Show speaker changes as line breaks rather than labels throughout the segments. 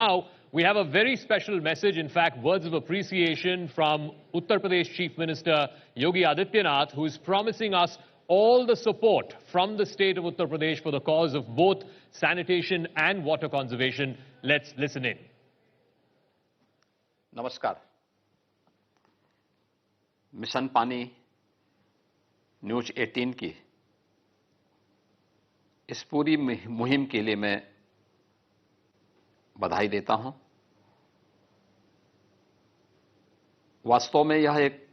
Now, we have a very special message, in fact, words of appreciation from Uttar Pradesh Chief Minister Yogi Adityanath, who is promising us all the support from the state of Uttar Pradesh for the cause of both sanitation and water conservation. Let's listen in.
नमस्कार। Mission पानी news 18 की इस पूरी मुहिम के लिए मैं बधाई देता हूं। वास्तव में यह एक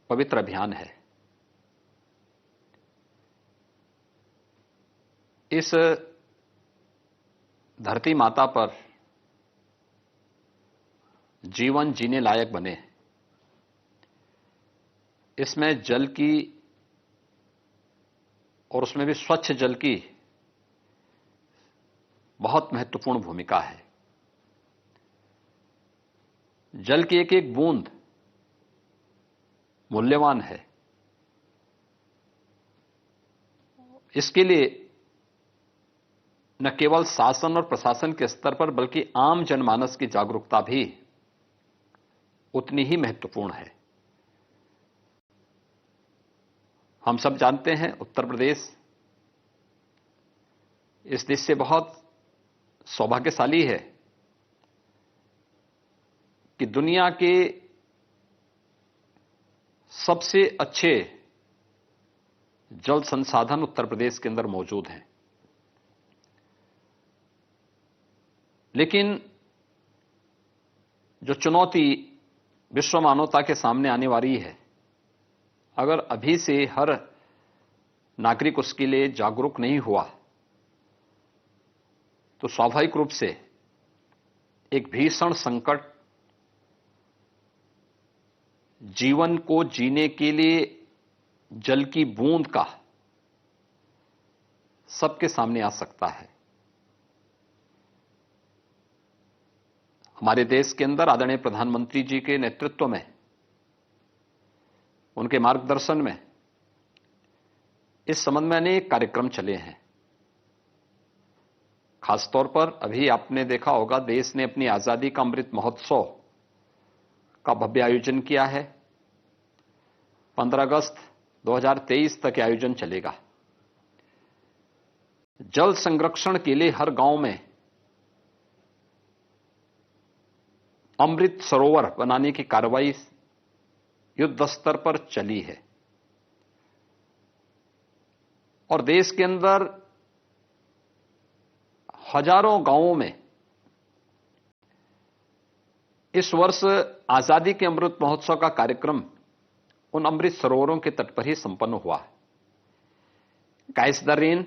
पवित्र अभियान है। इस धरती माता पर जीवन जीने लायक बने, इसमें जल की और उसमें भी स्वच्छ जल की बहुत महत्वपूर्ण भूमिका है। जल की एक एक बूंद मूल्यवान है। इसके लिए न केवल शासन और प्रशासन के स्तर पर बल्कि आम जनमानस की जागरूकता भी उतनी ही महत्वपूर्ण है। हम सब जानते हैं उत्तर प्रदेश इस देश से बहुत सौभाग्यशाली है कि दुनिया के सबसे अच्छे जल संसाधन उत्तर प्रदेश के अंदर मौजूद हैं। लेकिन जो चुनौती विश्व मानवता के सामने आने वाली है, अगर अभी से हर नागरिक उसके लिए जागरूक नहीं हुआ तो स्वाभाविक रूप से एक भीषण संकट जीवन को जीने के लिए जल की बूंद का सबके सामने आ सकता है। हमारे देश के अंदर आदरणीय प्रधानमंत्री जी के नेतृत्व में, उनके मार्गदर्शन में इस संबंध में अनेक कार्यक्रम चले हैं। खासतौर पर अभी आपने देखा होगा, देश ने अपनी आजादी का अमृत महोत्सव का भव्य आयोजन किया है। 15 अगस्त 2023 तक यह आयोजन चलेगा। जल संरक्षण के लिए हर गांव में अमृत सरोवर बनाने की कार्रवाई युद्ध स्तर पर चली है और देश के अंदर हजारों गांवों में इस वर्ष आजादी के अमृत महोत्सव का कार्यक्रम उन अमृत सरोवरों के तट पर ही संपन्न हुआ। कैच द रेन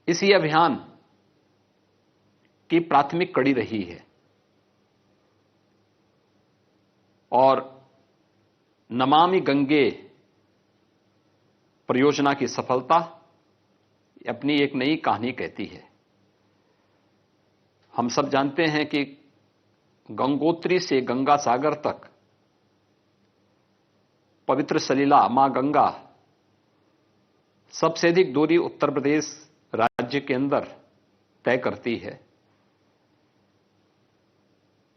इसी अभियान की प्राथमिक कड़ी रही है और नमामि गंगे परियोजना की सफलता अपनी एक नई कहानी कहती है। हम सब जानते हैं कि गंगोत्री से गंगा सागर तक पवित्र सलीला मां गंगा सबसे अधिक दूरी उत्तर प्रदेश राज्य के अंदर तय करती है।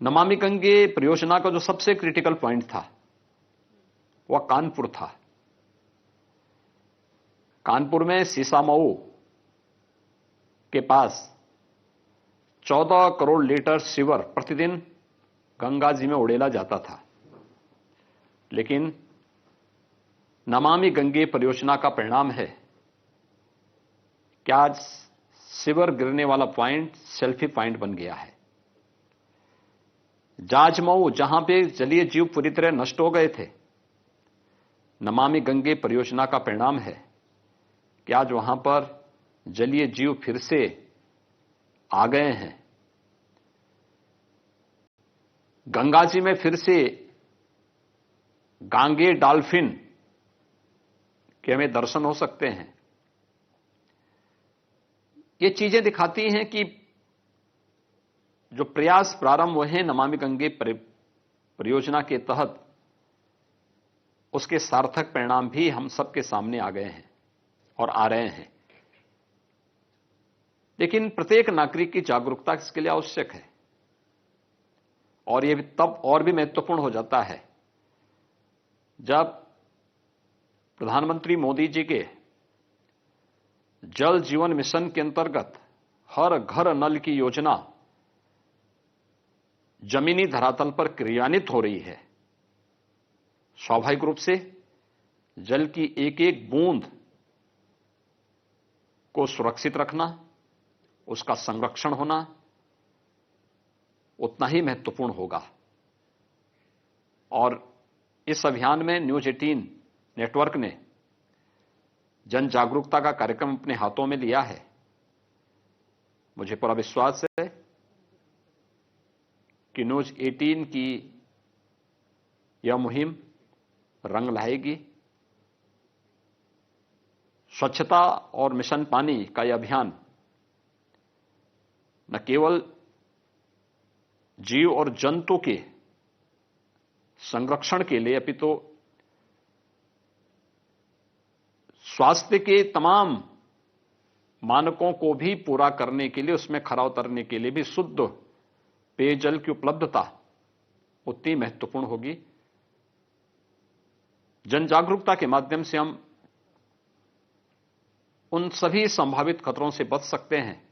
नमामि गंगे परियोजना का जो सबसे क्रिटिकल पॉइंट था वह कानपुर था। कानपुर में सीसामऊ के पास 14 करोड़ लीटर सीवर प्रतिदिन गंगा जी में उड़ेला जाता था। लेकिन नमामि गंगे परियोजना का परिणाम है कि आज सीवर गिरने वाला पॉइंट सेल्फी पॉइंट बन गया है। जाजमऊ, जहां पे जलीय जीव पूरी तरह नष्ट हो गए थे, नमामि गंगे परियोजना का परिणाम है कि आज वहां पर जलीय जीव फिर से आ गए हैं। गंगा जी में फिर से गांगे डॉल्फिन के हमें दर्शन हो सकते हैं। ये चीजें दिखाती हैं कि जो प्रयास प्रारंभ हुए हैं नमामि गंगे परियोजना के तहत, उसके सार्थक परिणाम भी हम सबके सामने आ गए हैं और आ रहे हैं। लेकिन प्रत्येक नागरिक की जागरूकता इसके लिए आवश्यक है। और यह तब और भी महत्वपूर्ण हो जाता है जब प्रधानमंत्री मोदी जी के जल जीवन मिशन के अंतर्गत हर घर नल की योजना जमीनी धरातल पर क्रियान्वित हो रही है। स्वाभाविक रूप से जल की एक एक बूंद को सुरक्षित रखना, उसका संरक्षण होना उतना ही महत्वपूर्ण होगा। और इस अभियान में न्यूज 18 नेटवर्क ने जन जागरूकता का कार्यक्रम अपने हाथों में लिया है। मुझे पूरा विश्वास है कि न्यूज 18 की यह मुहिम रंग लाएगी। स्वच्छता और मिशन पानी का यह अभियान न केवल जीव और जंतु के संरक्षण के लिए अपितु स्वास्थ्य के तमाम मानकों को भी पूरा करने के लिए, उसमें खरा उतरने के लिए भी शुद्ध पेयजल की उपलब्धता उतनी महत्वपूर्ण होगी। जन जागरूकता के माध्यम से हम उन सभी संभावित खतरों से बच सकते हैं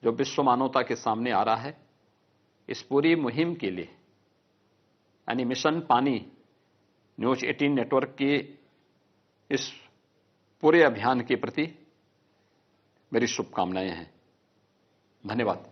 जो विश्व मानवता के सामने आ रहा है। इस पूरी मुहिम के लिए यानी मिशन पानी न्यूज 18 नेटवर्क के इस पूरे अभियान के प्रति मेरी शुभकामनाएं हैं। धन्यवाद।